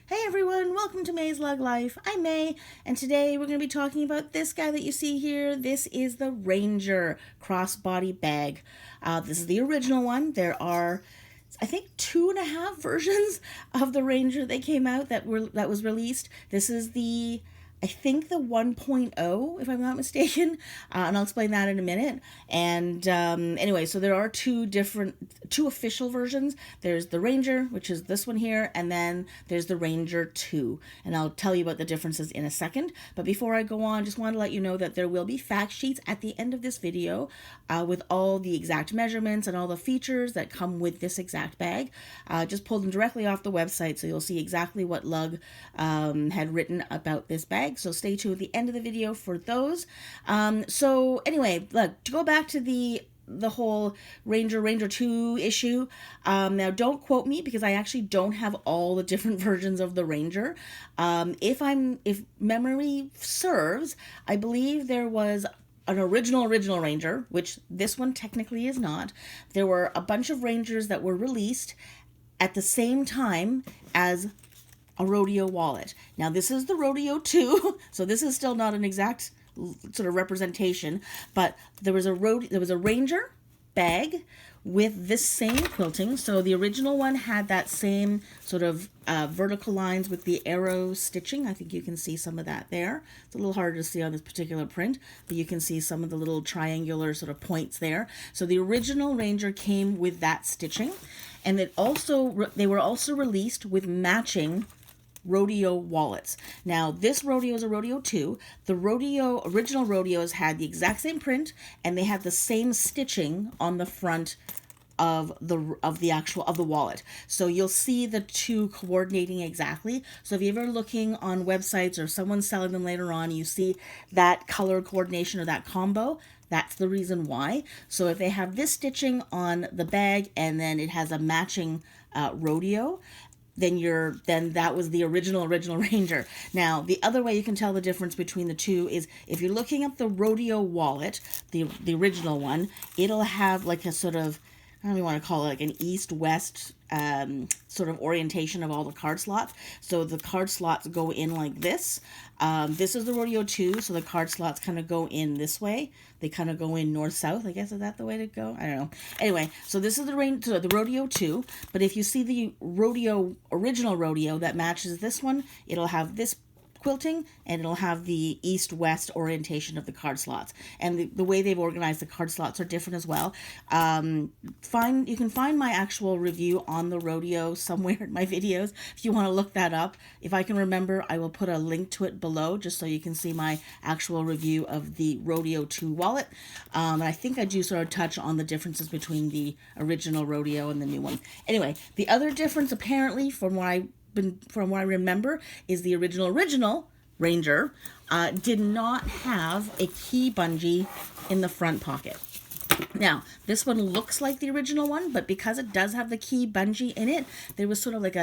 Hey everyone, welcome to MaysLugLife. I'm May, and today we're going to be talking about this guy that you see here. This is the Ranger Crossbody Bag. This is the original one. There are, I think, 2.5 versions of the Ranger that came out that was released. This is the I think the 1.0, if I'm not mistaken, and I'll explain that in a minute. And anyway, so there are two official versions. There's the Ranger, which is this one here, and then there's the Ranger 2. And I'll tell you about the differences in a second. But before I go on, just want to let you know that there will be fact sheets at the end of this video with all the exact measurements and all the features that come with this exact bag. Just pulled them directly off the website, so you'll see exactly what Lug had written about this bag. So stay tuned at the end of the video for those. So anyway, look, to go back to the whole Ranger 2 issue. Now don't quote me because I actually don't have all the different versions of the Ranger. If memory serves, I believe there was an original Ranger, which this one technically is not. There were a bunch of Rangers that were released at the same time as a Rodeo wallet. Now this is the Rodeo 2, so this is still not an exact sort of representation, but there was a Ranger bag with this same quilting. So the original one had that same sort of vertical lines with the arrow stitching. I think you can see some of that there. It's a little harder to see on this particular print, but you can see some of the little triangular sort of points there. So the original Ranger came with that stitching, and they were also released with matching Rodeo wallets. Now this Rodeo is a Rodeo 2. The original Rodeos had the exact same print, and they had the same stitching on the front of the wallet. So you'll see the two coordinating exactly. So if you're ever looking on websites or someone's selling them later on, you see that color coordination or that combo, that's the reason why. So if they have this stitching on the bag and then it has a matching Rodeo, then that was the original Ranger. Now, the other way you can tell the difference between the two is if you're looking at the Rodeo wallet, the original one, it'll have like a sort of, I don't even want to call it like an east-west sort of orientation of all the card slots. So the card slots go in like this. This is the Rodeo 2, so the card slots kind of go in this way. They kind of go in north-south, I guess. Is that the way to go? I don't know. Anyway, so this is the Rodeo 2, but if you see the original Rodeo that matches this one, it'll have this quilting, and it'll have the east-west orientation of the card slots. And the way they've organized the card slots are different as well. You can find my actual review on the Rodeo somewhere in my videos if you want to look that up. If I can remember, I will put a link to it below just so you can see my actual review of the Rodeo 2 wallet. And I think I do sort of touch on the differences between the original Rodeo and the new one. Anyway, the other difference apparently from what I remember is the original Ranger did not have a key bungee in the front pocket. Now, this one looks like the original one, but because it does have the key bungee in it, there was sort of like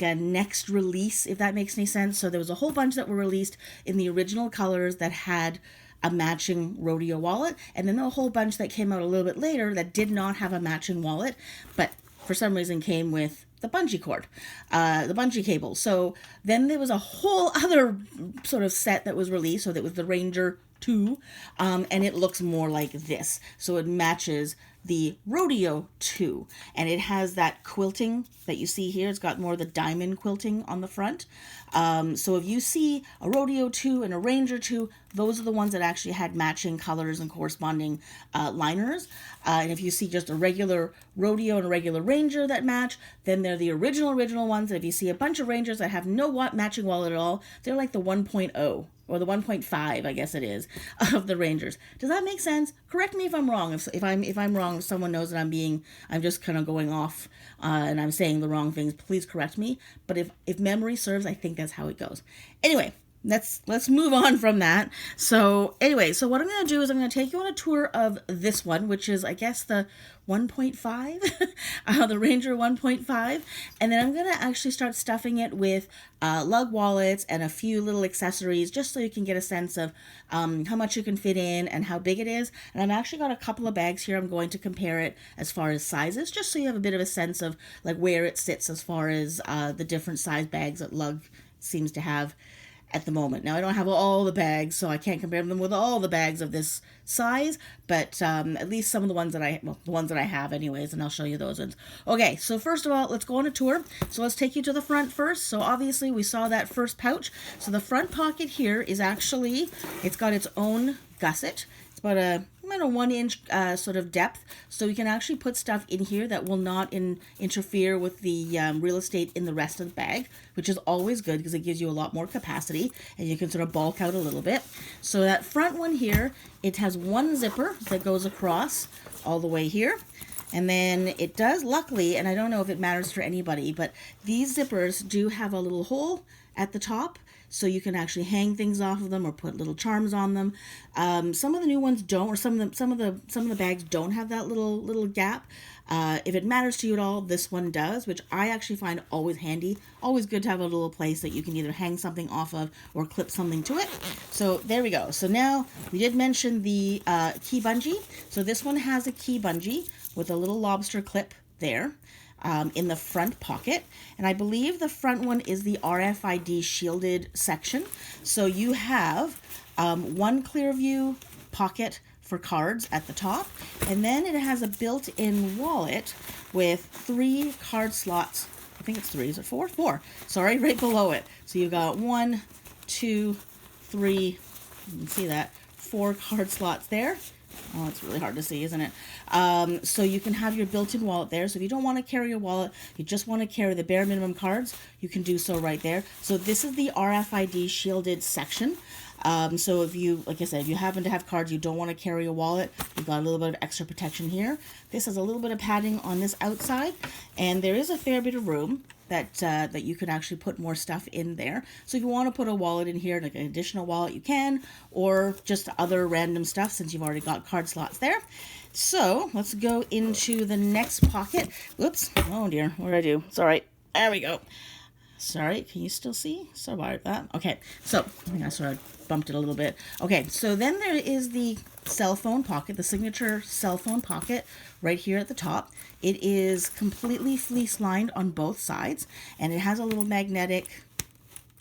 a next release, if that makes any sense. So there was a whole bunch that were released in the original colors that had a matching Rodeo wallet, and then a whole bunch that came out a little bit later that did not have a matching wallet, but for some reason came with the bungee cord, the bungee cable. So then there was a whole other sort of set that was released. So that was the Ranger 2, and it looks more like this. So it matches the Rodeo 2, and it has that quilting that you see here. It's got more of the diamond quilting on the front. So if you see a Rodeo 2 and a Ranger 2, those are the ones that actually had matching colors and corresponding liners. And if you see just a regular Rodeo and a regular Ranger that match, then they're the original ones. And if you see a bunch of Rangers that have no matching wallet at all, they're like the 1.0. Or the 1.5, I guess it is, of the Rangers. Does that make sense? Correct me if I'm wrong. If I'm wrong, if someone knows that I'm just kind of going off and I'm saying the wrong things, please correct me. But if memory serves, I think that's how it goes. Anyway, let's move on from that. So anyway, so what I'm going to do is I'm going to take you on a tour of this one, which is, I guess, the 1.5, the Ranger 1.5, and then I'm going to actually start stuffing it with lug wallets and a few little accessories, just so you can get a sense of how much you can fit in and how big it is. And I've actually got a couple of bags here. I'm going to compare it as far as sizes, just so you have a bit of a sense of like where it sits as far as the different size bags that Lug seems to have at the moment. Now, I don't have all the bags, so I can't compare them with all the bags of this size, but at least some of the ones that the ones that I have anyways, and I'll show you those ones. Okay, so first of all, let's go on a tour. So let's take you to the front first. So obviously we saw that first pouch. So the front pocket here is actually, it's got its own gusset. It's about a 1 inch sort of depth, so you can actually put stuff in here that will not interfere with the real estate in the rest of the bag, which is always good because it gives you a lot more capacity and you can sort of bulk out a little bit. So that front one here, it has one zipper that goes across all the way here. And then it does, luckily, and I don't know if it matters for anybody, but these zippers do have a little hole at the top, so you can actually hang things off of them or put little charms on them. Some of the new ones don't, or some of the bags don't have that little gap. If it matters to you at all, this one does, which I actually find always handy. Always good to have a little place that you can either hang something off of or clip something to it. So there we go. So now we did mention the key bungee. So this one has a key bungee with a little lobster clip there. In the front pocket, and I believe the front one is the RFID shielded section. So you have one clear view pocket for cards at the top, and then it has a built-in wallet with 3 card slots. I think it's 3. Is it 4? 4. Sorry, right below it. So you've got 1, 2, 3. You can see that 4 card slots there. Oh, it's really hard to see, isn't it? So you can have your built-in wallet there. So if you don't want to carry your wallet, you just want to carry the bare minimum cards, you can do so right there. So this is the RFID shielded section. So if you, like I said, if you happen to have cards, you don't want to carry a wallet, you've got a little bit of extra protection here. This has a little bit of padding on this outside, and there is a fair bit of room that you can actually put more stuff in there. So if you want to put a wallet in here, like an additional wallet, you can, or just other random stuff since you've already got card slots there. So let's go into the next pocket. Whoops. Oh dear. What did I do? It's all right. There we go. Sorry, can you still see? Sorry about that. Okay, so I think I sort of bumped it a little bit. Okay, so then there is the cell phone pocket, the signature cell phone pocket right here at the top. It is completely fleece lined on both sides, and it has a little magnetic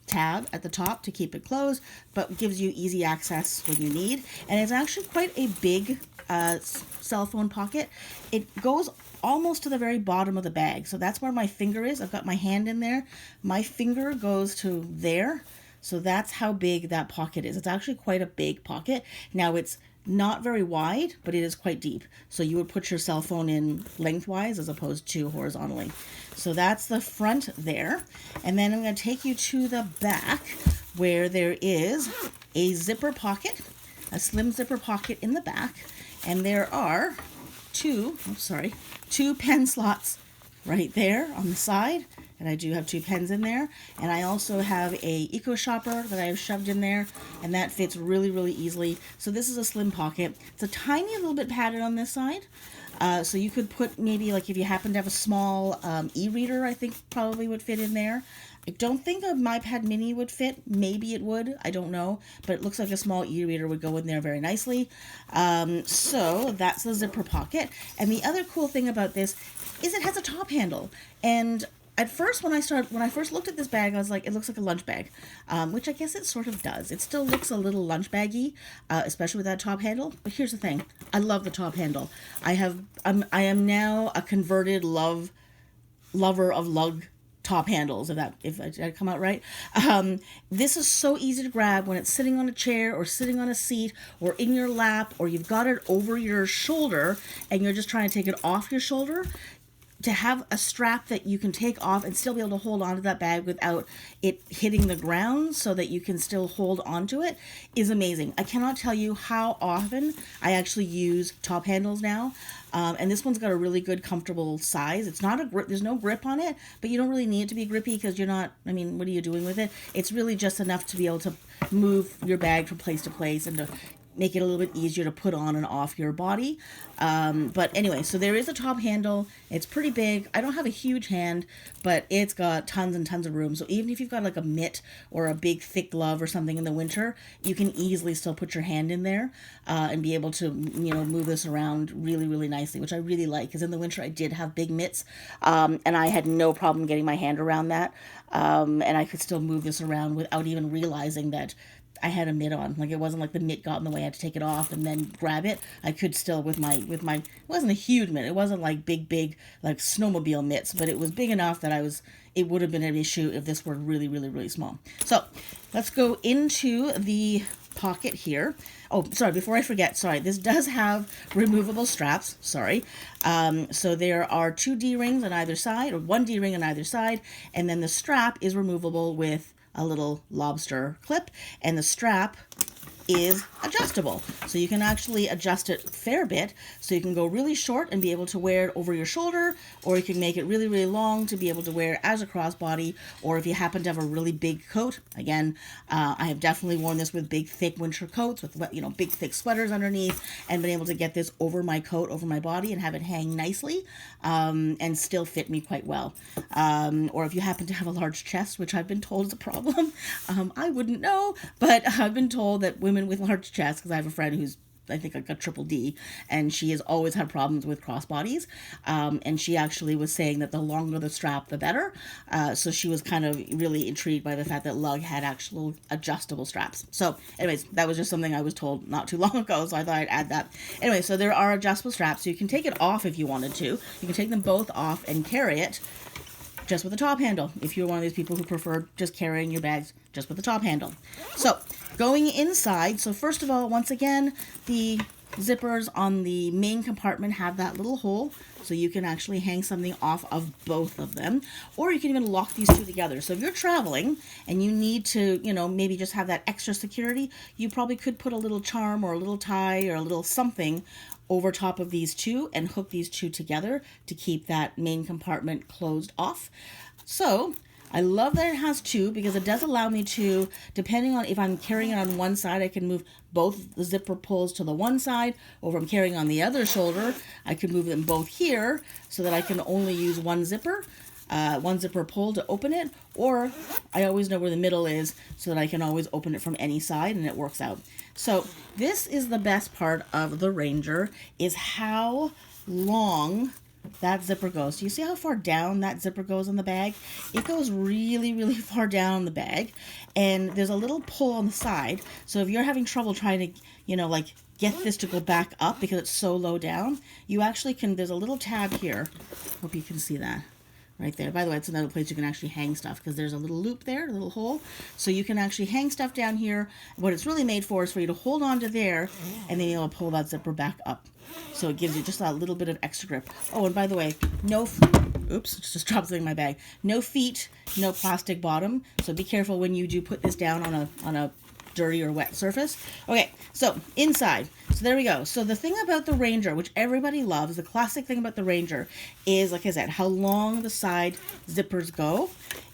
tab at the top to keep it closed, but gives you easy access when you need. And it's actually quite a big cell phone pocket. It goes almost to the very bottom of the bag, so that's where my finger is. I've got my hand in there. My finger goes to there, so that's how big that pocket is. It's actually quite a big pocket. Now it's not very wide, but it is quite deep, so you would put your cell phone in lengthwise as opposed to horizontally. So that's the front there, and then I'm going to take you to the back where there is a zipper pocket, a slim zipper pocket in the back, and there are two pen slots right there on the side, and I do have 2 pens in there, and I also have a eco shopper that I have shoved in there, and that fits really easily. So this is a slim pocket. It's a tiny little bit padded on this side, so you could put maybe, like, if you happen to have a small e-reader, I think probably would fit in there. I don't think a MyPad Mini would fit. Maybe it would. I don't know. But it looks like a small e-reader would go in there very nicely. So that's the zipper pocket. And the other cool thing about this is it has a top handle. And at first, when I first looked at this bag, I was like, it looks like a lunch bag, which I guess it sort of does. It still looks a little lunch baggy, especially with that top handle. But here's the thing. I love the top handle. I am now a converted lover of lug top handles, if I come out right. This is so easy to grab when it's sitting on a chair or sitting on a seat or in your lap, or you've got it over your shoulder and you're just trying to take it off your shoulder. to have a strap that you can take off and still be able to hold onto that bag without it hitting the ground so that you can still hold onto it is amazing. I cannot tell you how often I actually use top handles now. And this one's got a really good, comfortable size. It's not a grip, there's no grip on it, but you don't really need it to be grippy because you're not, I mean, what are you doing with it? It's really just enough to be able to move your bag from place to place and to make it a little bit easier to put on and off your body. But anyway, so there is a top handle. It's pretty big. I don't have a huge hand, but it's got tons and tons of room. So even if you've got like a mitt or a big thick glove or something in the winter, you can easily still put your hand in there and be able to, you know, move this around really, really nicely, which I really like. Because in the winter I did have big mitts and I had no problem getting my hand around that. And I could still move this around without even realizing that I had a mitt on. Like, it wasn't like the mitt got in the way, I had to take it off and then grab it. I could still with my it wasn't a huge mitt. It wasn't like big like snowmobile mitts, but it was big enough that it would have been an issue if this were really, really, really small. So let's go into the pocket here. Oh, sorry, before I forget, sorry, this does have removable straps, sorry. So there are 2 D-rings on either side, or 1 D-ring on either side, and then the strap is removable with a little lobster clip, and the strap is adjustable. So you can actually adjust it a fair bit. So you can go really short and be able to wear it over your shoulder, or you can make it really, really long to be able to wear it as a crossbody, or if you happen to have a really big coat. Again, I have definitely worn this with big, thick winter coats with, you know, big, thick sweaters underneath, and been able to get this over my coat, over my body, and have it hang nicely and still fit me quite well. Or if you happen to have a large chest, which I've been told is a problem, I wouldn't know, but I've been told that women with large chests, because I have a friend who's, I think, like a triple D, and she has always had problems with crossbodies, and she actually was saying that the longer the strap, the better. So she was kind of really intrigued by the fact that Lug had actual adjustable straps. So anyways, that was just something I was told not too long ago, so I thought I'd add that. Anyway, so there are adjustable straps, so you can take it off if you wanted to. You can take them both off and carry it just with the top handle, if you're one of these people who prefer just carrying your bags just with the top handle. So going inside, so first of all, once again, the zippers on the main compartment have that little hole, so you can actually hang something off of both of them, or you can even lock these 2 together. So if you're traveling and you need to, you know, maybe just have that extra security, you probably could put a little charm or a little tie or a little something over top of these 2 and hook these 2 together to keep that main compartment closed off. So I love that it has 2 because it does allow me to, depending on if I'm carrying it on one side, I can move both the zipper pulls to the one side, or if I'm carrying on the other shoulder, I can move them both here so that I can only use one zipper pull to open it, or I always know where the middle is so that I can always open it from any side and it works out. So this is the best part of the Ranger, is how long that zipper goes. Do you see how far down that zipper goes in the bag? It goes really, really far down in the bag, and there's a little pull on the side. So if you're having trouble trying to, you know, like get this to go back up because it's so low down, you actually can, there's a little tab here. Hope you can see that. Right there. By the way, it's another place you can actually hang stuff because there's a little loop there, a little hole. So you can actually hang stuff down here. What it's really made for is for you to hold on to there and then you'll pull that zipper back up. So it gives you just a little bit of extra grip. Oh, and by the way, oops, just dropped something in my bag. No feet, no plastic bottom. So be careful when you do put this down on a dirty or wet surface. Okay, so inside. So there we go. So the thing about the Ranger, which everybody loves, the classic thing about the Ranger is, like I said, how long the side zippers go.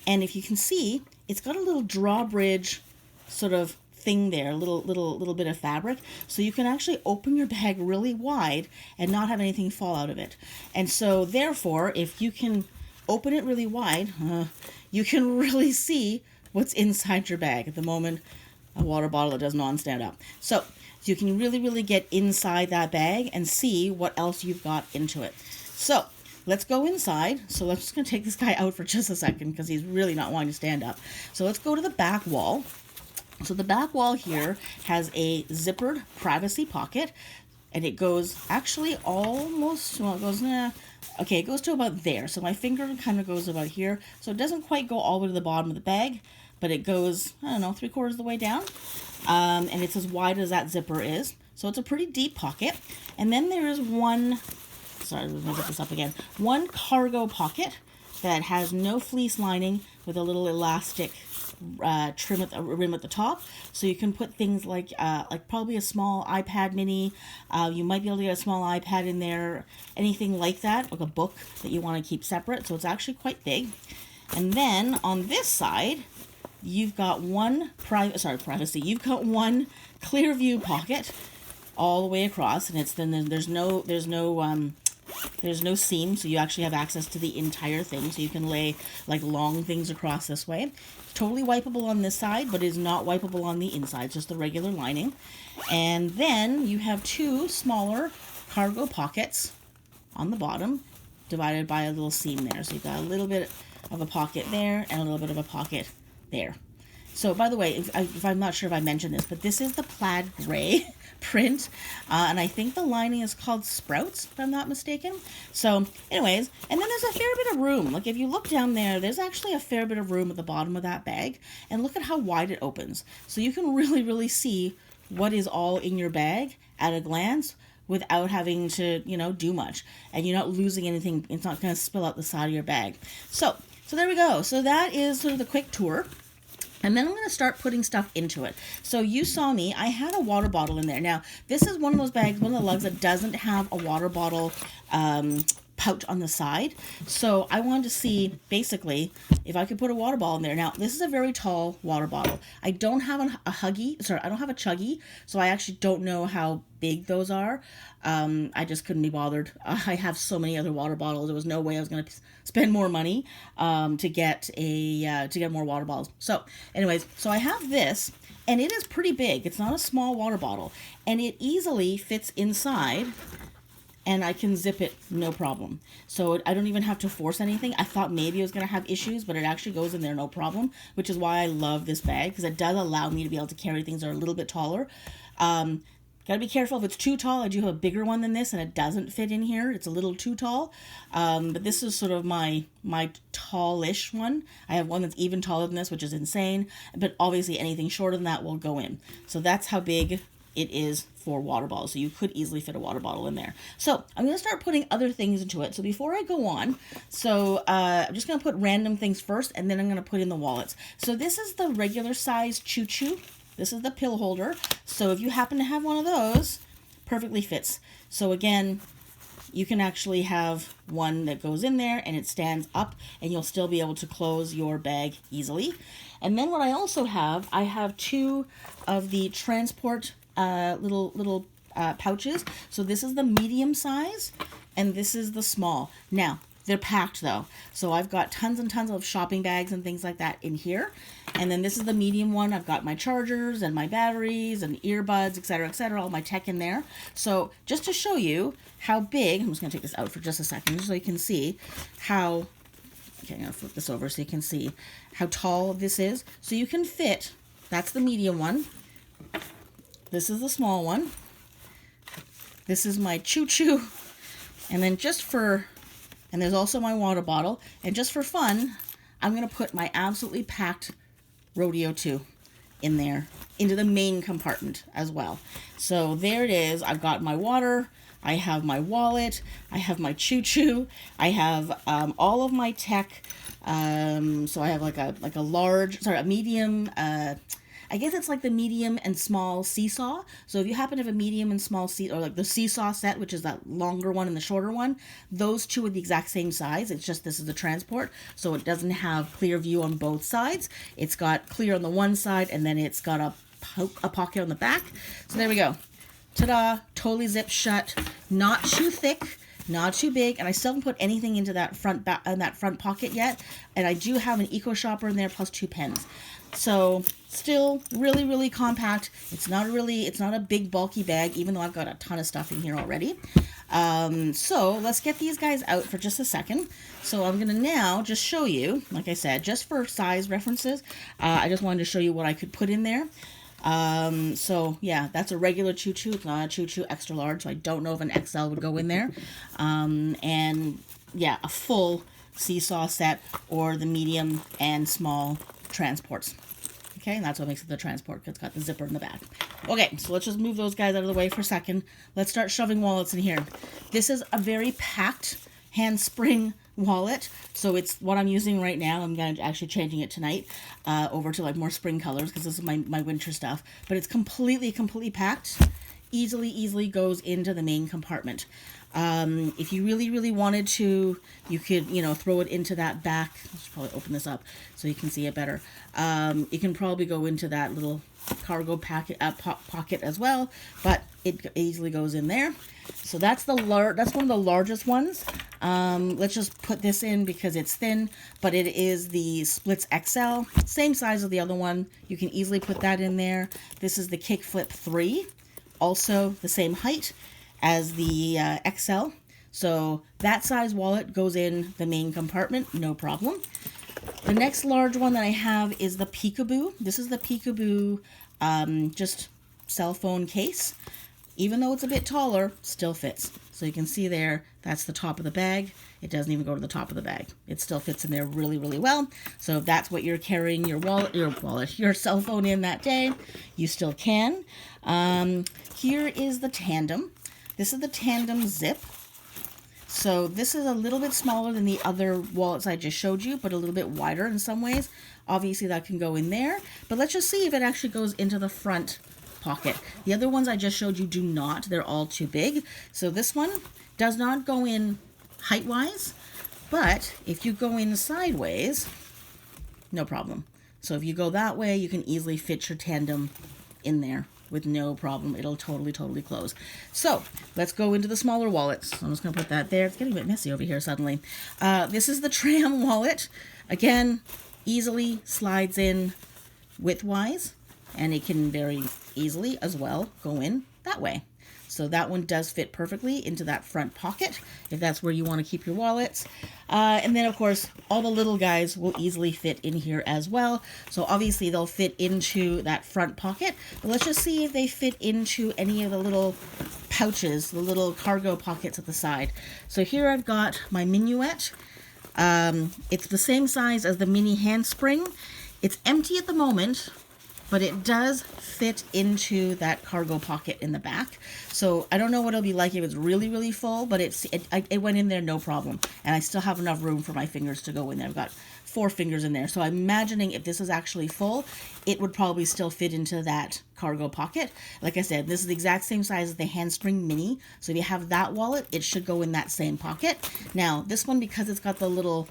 And if you can see, it's got a little drawbridge sort of thing there, a little bit of fabric. So you can actually open your bag really wide and not have anything fall out of it. And so therefore, if you can open it really wide, you can really see what's inside your bag. At the moment, a water bottle that does not stand up. So you can really get inside that bag and see what else you've got into it. So let's go inside. So let's just going to take this guy out for just a second because he's really not wanting to stand up. So let's go to the back wall. So the back wall here has a zippered privacy pocket, and it goes actually almost, well, it goes, okay, it goes to about there. So my finger kind of goes about here. So it doesn't quite go all the way to the bottom of the bag, but it goes, I don't know, 3/4 of the way down. And it's as wide as that zipper is. So it's a pretty deep pocket. And then there is one sorry, let me get this up again. One cargo pocket that has no fleece lining with a little elastic trim at the rim at the top, so you can put things like probably a small iPad mini. You might be able to get a small iPad in there, anything like that, like a book that you want to keep separate. So it's actually quite big. And then on this side, you've got one privacy. You've got one clear view pocket all the way across, and there's no seam, so you actually have access to the entire thing, so you can lay like long things across this way. It's totally wipeable on this side, but is not wipeable on the inside. It's just the regular lining. And then you have two smaller cargo pockets on the bottom, divided by a little seam there. So you've got a little bit of a pocket there and a little bit of a pocket there. So, by the way, if I'm not sure if I mentioned this, but this is the plaid gray print, and I think the lining is called Sprouts, if I'm not mistaken. So, anyways, and then there's a fair bit of room. Like, if you look down there, there's actually a fair bit of room at the bottom of that bag, and look at how wide it opens. So you can really, really see what is all in your bag at a glance without having to, do much, and you're not losing anything. It's not going to spill out the side of your bag. So there we go. So that is sort of the quick tour. And then I'm going to start putting stuff into it. So you saw me, I had a water bottle in there. Now, this is one of those bags, one of the lugs that doesn't have a water bottle pouch on the side. So I wanted to see, basically, if I could put a water bottle in there. Now, this is a very tall water bottle. I don't have a chuggy, so I actually don't know how big those are. I just couldn't be bothered. I have so many other water bottles. There was no way I was going to spend more money to get more water bottles. So, anyways, so I have this, and it is pretty big. It's not a small water bottle, and it easily fits inside, and I can zip it no problem. So I don't even have to force anything. I thought maybe it was going to have issues, but it actually goes in there no problem, which is why I love this bag, because it does allow me to be able to carry things that are a little bit taller. Got to be careful if it's too tall. I do have a bigger one than this, and it doesn't fit in here. It's a little too tall. But this is sort of my tallish one. I have one that's even taller than this, which is insane. But obviously anything shorter than that will go in. So that's how big it is for water bottles. So you could easily fit a water bottle in there. So I'm going to start putting other things into it. So before I go on, I'm just going to put random things first, and then I'm going to put in the wallets. So this is the regular size choo-choo. This is the pill holder. So if you happen to have one of those, perfectly fits. So again, you can actually have one that goes in there and it stands up, and you'll still be able to close your bag easily. And then what I also have, I have two of the transport little pouches. So this is the medium size, and this is the small. Now, they're packed though. So I've got tons and tons of shopping bags and things like that in here. And then this is the medium one. I've got my chargers and my batteries and earbuds, etc., all my tech in there. So just to show you how big, I'm just going to take this out for just a second, just so you can see how, okay, I'm going to flip this over so you can see how tall this is. So you can fit, that's the medium one. This is the small one. This is my choo-choo. And then and there's also my water bottle. And just for fun, I'm going to put my absolutely packed Rodeo 2 in there, into the main compartment as well. So there it is. I've got my water. I have my wallet. I have my choo-choo. I have all of my tech. So I have a medium, I guess it's like the medium and small seesaw. So if you happen to have a medium and small or like the seesaw set, which is that longer one and the shorter one, those two are the exact same size. It's just this is the transport, so it doesn't have clear view on both sides. It's got clear on the one side, and then it's got a pocket on the back. So there we go. Ta-da! Totally zipped shut. Not too thick. Not too big, and I still haven't put anything into that front pocket yet. And I do have an eco shopper in there plus 2 pens. So still really, really compact. It's not a big bulky bag, even though I've got a ton of stuff in here already. So let's get these guys out for just a second. So I'm gonna now just show you, like I said, just for size references, I just wanted to show you what I could put in there. So yeah, that's a regular choo-choo. It's not a choo-choo extra large, so I don't know if an XL would go in there. And yeah, a full seesaw set or the medium and small transports. Okay, and that's what makes it the transport, because it's got the zipper in the back. Okay, so let's just move those guys out of the way for a second. Let's start shoving wallets in here. This is a very packed handspring wallet, so it's what I'm using right now. I'm going to actually changing it tonight over to like more spring colors, because this is my winter stuff. But it's completely packed. Easily goes into the main compartment. If you really wanted to, you could, throw it into that back. I should probably open this up so you can see it better. You can probably go into that little cargo pocket as well, but it easily goes in there. So that's one of the largest ones. Let's just put this in because it's thin, but it is the Splits XL, same size as the other one. You can easily put that in there. This is the Kickflip 3, also the same height as the XL. So that size wallet goes in the main compartment, no problem. The next large one that I have is the Peekaboo. This is the Peekaboo just cell phone case. Even though it's a bit taller, still fits. So you can see there, that's the top of the bag. It doesn't even go to the top of the bag. It still fits in there really well. So if that's what you're carrying your cell phone in that day, you still can. Here is the Tandem. This is the Tandem Zip. So this is a little bit smaller than the other wallets I just showed you, but a little bit wider in some ways. Obviously that can go in there, but let's just see if it actually goes into the front pocket. The other ones I just showed you do not. They're all too big. So this one does not go in height-wise, but if you go in sideways, no problem. So if you go that way, you can easily fit your Tandem in there with no problem. It'll totally close. So let's go into the smaller wallets. I'm just going to put that there. It's getting a bit messy over here suddenly. This is the Tram wallet. Again, easily slides in width-wise, and it can very easily as well go in that way. So that one does fit perfectly into that front pocket, if that's where you want to keep your wallets. And then, of course, all the little guys will easily fit in here as well. So obviously they'll fit into that front pocket. But let's just see if they fit into any of the little pouches, the little cargo pockets at the side. So here I've got my Minuet. It's the same size as the mini handspring. It's empty at the moment, but it does fit into that cargo pocket in the back. So I don't know what it'll be like if it's really full, but it went in there no problem. And I still have enough room for my fingers to go in there. I've got 4 fingers in there. So I'm imagining if this is actually full, it would probably still fit into that cargo pocket. Like I said, this is the exact same size as the handspring mini. So if you have that wallet, it should go in that same pocket. Now, this one, because it's got the little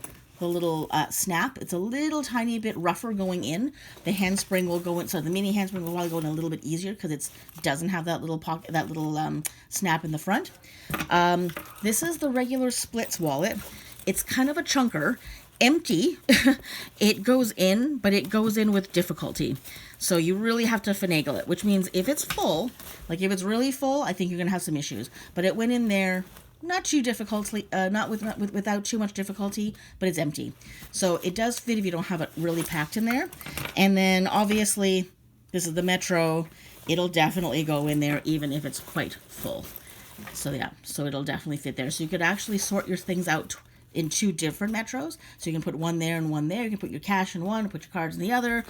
snap, it's a little tiny bit rougher going in. The handspring will go in, so the mini handspring will probably go in a little bit easier because it doesn't have that little pocket, that little snap in the front. This is the regular Splits wallet. It's kind of a chunker, empty. It goes in, but it goes in with difficulty. So you really have to finagle it, which means if it's full, like if it's really full, I think you're gonna have some issues. But it went in there not too difficultly, without too much difficulty, but it's empty. So it does fit if you don't have it really packed in there. And then obviously, this is the Metro. It'll definitely go in there even if it's quite full. So yeah, so it'll definitely fit there. So you could actually sort your things out in 2 different Metros. So you can put one there and one there. You can put your cash in one, put your cards in the other,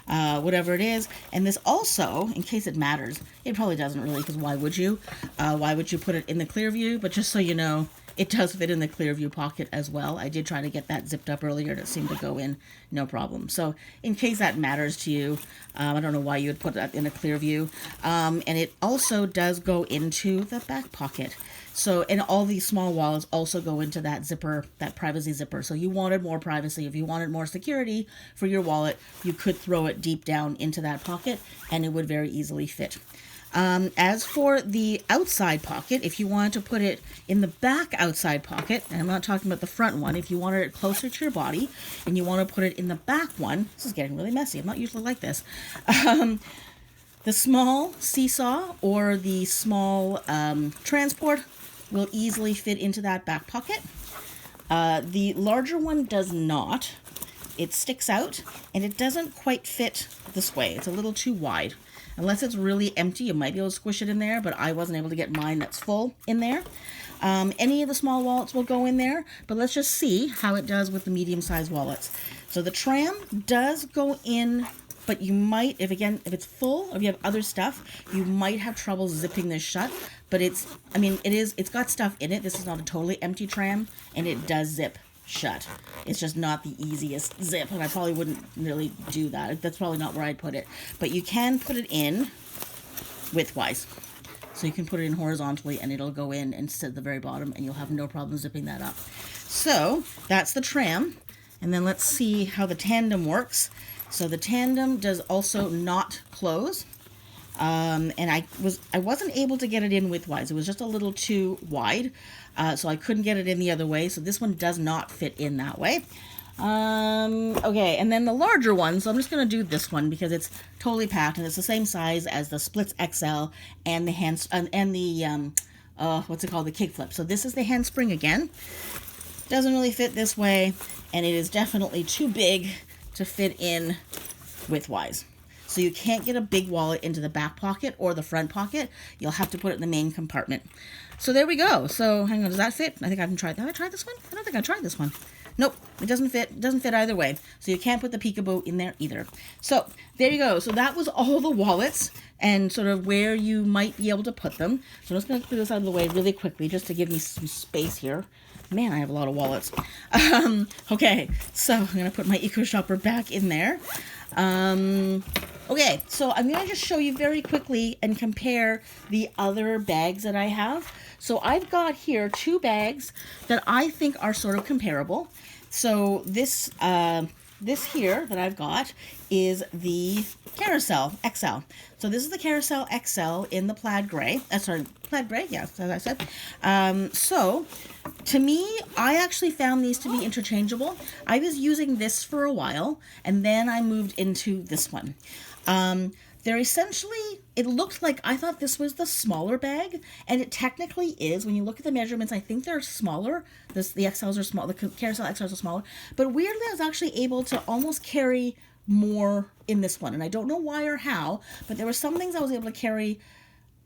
whatever it is. And this also, in case it matters, it probably doesn't really, because why would you? Why would you put it in the clear view? But just so you know, it does fit in the clear view pocket as well. I did try to get that zipped up earlier, and it seemed to go in no problem. So in case that matters to you, I don't know why you would put that in a clear view. And it also does go into the back pocket. So, and all these small wallets also go into that zipper, that privacy zipper. So you wanted more privacy, if you wanted more security for your wallet, you could throw it deep down into that pocket and it would very easily fit. As for the outside pocket, if you wanted to put it in the back outside pocket, and I'm not talking about the front one, if you wanted it closer to your body and you want to put it in the back one, this is getting really messy, I'm not usually like this. The small seesaw or the small transport will easily fit into that back pocket. The larger one does not. It sticks out and it doesn't quite fit this way. It's a little too wide. Unless it's really empty, you might be able to squish it in there, but I wasn't able to get mine that's full in there. Any of the small wallets will go in there, but let's just see how it does with the medium-sized wallets. So the Tram does go in but you might, if it's full, or if you have other stuff, you might have trouble zipping this shut. But it's got stuff in it. This is not a totally empty tram, and it does zip shut. It's just not the easiest zip, and I probably wouldn't really do that. That's probably not where I'd put it. But you can put it in widthwise. So you can put it in horizontally, and it'll go in and sit at the very bottom, and you'll have no problem zipping that up. So that's the tram. And then let's see how the tandem works. So the tandem does also not close. And I wasn't able to get it in widthwise. It was just a little too wide. So I couldn't get it in the other way. So this one does not fit in that way. Okay, and then the larger one, so I'm just going to do this one because it's totally packed, and it's the same size as the Splits XL and the what's it called, the kickflip. So this is the handspring again. Doesn't really fit this way, and it is definitely too big to fit in widthwise. So you can't get a big wallet into the back pocket or the front pocket. You'll have to put it in the main compartment. So there we go. So hang on, does that fit? I think I haven't tried that. Have I tried this one? I don't think I tried this one. Nope, it doesn't fit. It doesn't fit either way. So you can't put the peekaboo in there either. So there you go. So that was all the wallets and sort of where you might be able to put them. So I'm just going to clear this out of the way really quickly just to give me some space here. Man, I have a lot of wallets. Okay, so I'm going to put my Eco Shopper back in there. Okay, so I'm going to just show you very quickly and compare the other bags that I have. So I've got here 2 bags that I think are sort of comparable. So this here that I've got is the Carousel XL. So this is the Carousel XL in the plaid gray. Plaid gray, yeah, as I said. So to me, I actually found these to be interchangeable. I was using this for a while, and then I moved into this one. They're essentially, it looked like, I thought this was the smaller bag, and it technically is. When you look at the measurements, I think they're smaller. The XLs are small, the Carousel XLs are smaller. But weirdly, I was actually able to almost carry more in this one. And I don't know why or how, but there were some things I was able to carry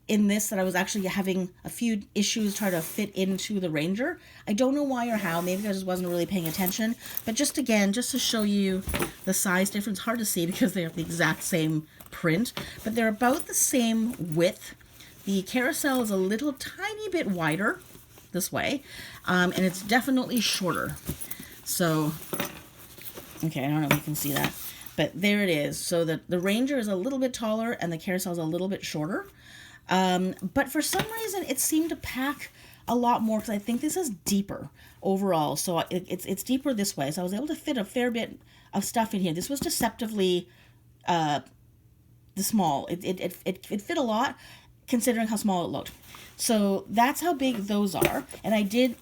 in this that I was actually having a few issues trying to fit into the Ranger. I don't know why or how. Maybe I just wasn't really paying attention. But just to show you the size difference, hard to see because they have the exact same print, but they're about the same width. The Carousel is a little tiny bit wider this way, and it's definitely shorter. So, okay, I don't know if you can see that, but there it is. So the Ranger is a little bit taller and the Carousel is a little bit shorter. But for some reason it seemed to pack a lot more because I think this is deeper overall. So it's deeper this way. So I was able to fit a fair bit of stuff in here. This was deceptively small. It fit a lot considering how small it looked. So that's how big those are. And I did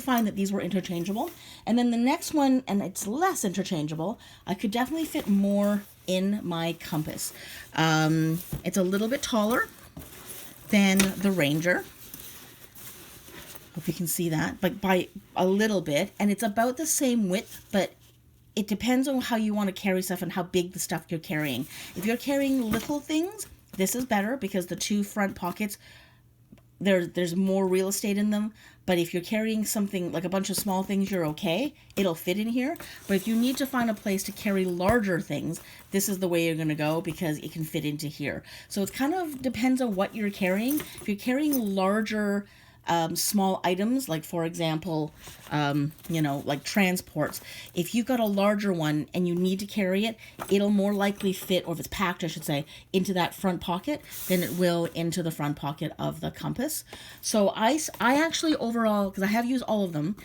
find that these were interchangeable. And then the next one, and it's less interchangeable, I could definitely fit more in my Compass. It's a little bit taller than the Ranger. Hope you can see that, but by a little bit. And it's about the same width, but it depends on how you want to carry stuff and how big the stuff you're carrying. If you're carrying little things, this is better because the 2 front pockets, there's more real estate in them. But if you're carrying something like a bunch of small things, you're okay. It'll fit in here. But if you need to find a place to carry larger things, this is the way you're going to go because it can fit into here. So it kind of depends on what you're carrying. If you're carrying larger small items, like for example, like transports, if you've got a larger one and you need to carry it, it'll more likely fit, or if it's packed, I should say, into that front pocket than it will into the front pocket of the Compass. So I actually overall, because I have used all of them,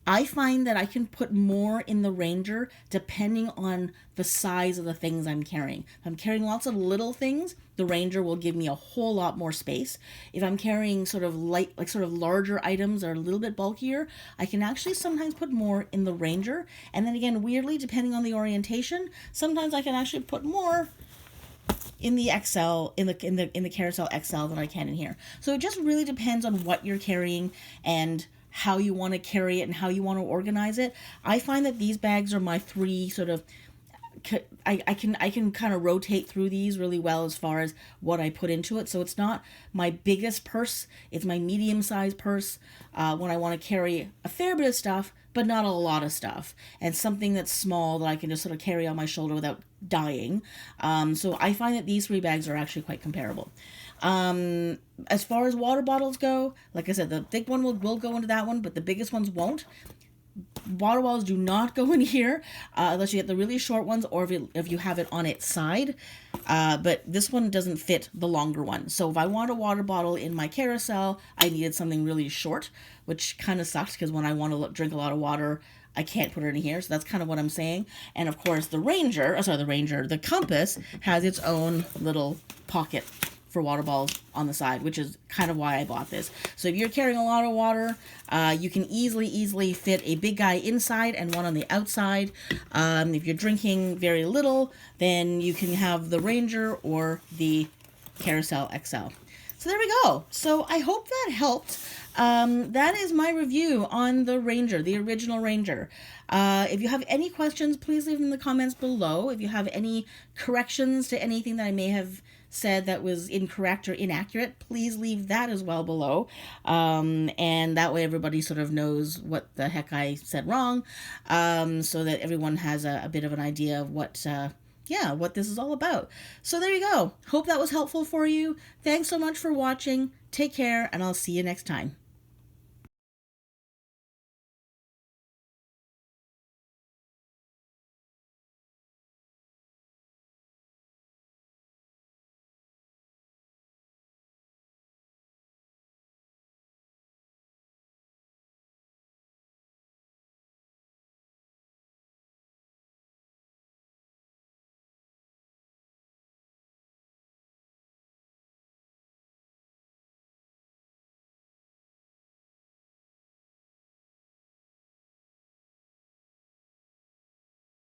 I find that I can put more in the Ranger depending on the size of the things I'm carrying. If I'm carrying lots of little things, the Ranger will give me a whole lot more space. If I'm carrying sort of larger items or a little bit bulkier, I can actually sometimes put more in the Ranger. And then again, weirdly, depending on the orientation, sometimes I can actually put more in the XL, in the Carousel XL than I can in here. So it just really depends on what you're carrying and how you want to carry it and how you want to organize it. I find that these bags are my 3 sort of, I can kind of rotate through these really well as far as what I put into it. So it's not my biggest purse, it's my medium-sized purse when I want to carry a fair bit of stuff, but not a lot of stuff, and something that's small that I can just sort of carry on my shoulder without dying. So I find that these 3 bags are actually quite comparable. As far as water bottles go, like I said, the big one will go into that one, but the biggest ones won't. Water bottles do not go in here unless you get the really short ones, or if you have it on its side. But this one doesn't fit the longer one. So if I want a water bottle in my Carousel, I needed something really short, which kind of sucks because when I want to drink a lot of water, I can't put it in here. So that's kind of what I'm saying. And of course, the Compass has its own little pocket for water bottles on the side, which is kind of why I bought this. So if you're carrying a lot of water, you can easily fit a big guy inside and one on the outside. If you're drinking very little, then you can have the Ranger or the Carousel XL. So there we go. So I hope that helped. That is my review on the Ranger, the original Ranger. If you have any questions, please leave them in the comments below. If you have any corrections to anything that I may have said that was incorrect or inaccurate, please leave that as well below. And that way everybody sort of knows what the heck I said wrong, so that everyone has a bit of an idea of what this is all about. So there you go. Hope that was helpful for you. Thanks so much for watching. Take care, and I'll see you next time.